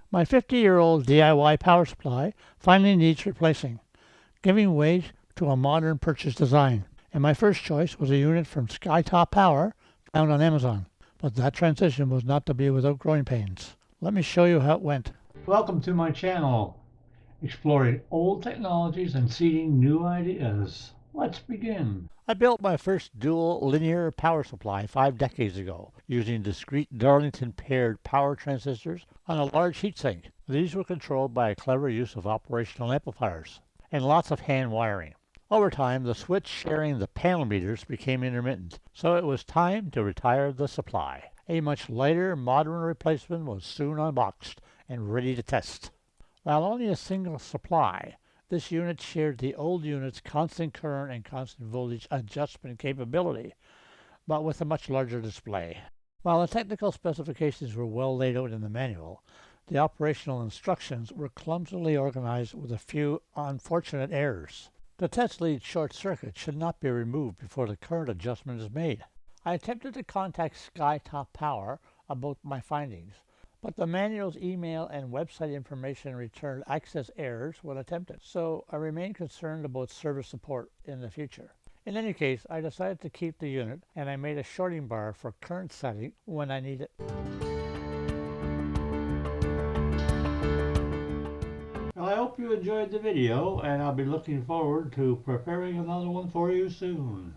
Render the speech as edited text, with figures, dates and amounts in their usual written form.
My 50-year-old DIY power supply finally needs replacing, giving way to a modern purchase design. And my first choice was a unit from Skytop Power found on Amazon. But that transition was not to be without growing pains. Let me show you how it went. Welcome to my channel, exploring old technologies and seeding new ideas. Let's begin. I built my first dual linear power supply 5 decades ago using discrete Darlington paired power transistors on a large heatsink. These were controlled by a clever use of operational amplifiers and lots of hand wiring. Over time, the switch sharing the panel meters became intermittent, so it was time to retire the supply. A much lighter, modern replacement was soon unboxed and ready to test. While only a single supply, this unit shared the old unit's constant current and constant voltage adjustment capability, but with a much larger display. While the technical specifications were well laid out in the manual, the operational instructions were clumsily organized with a few unfortunate errors. The test lead short circuit should not be removed before the current adjustment is made. I attempted to contact Skytop Power about my findings, but the manual's email and website information returned access errors when attempted, so I remain concerned about service support in the future. In any case, I decided to keep the unit, and I made a shorting bar for current setting when I need it. Well, I hope you enjoyed the video, and I'll be looking forward to preparing another one for you soon.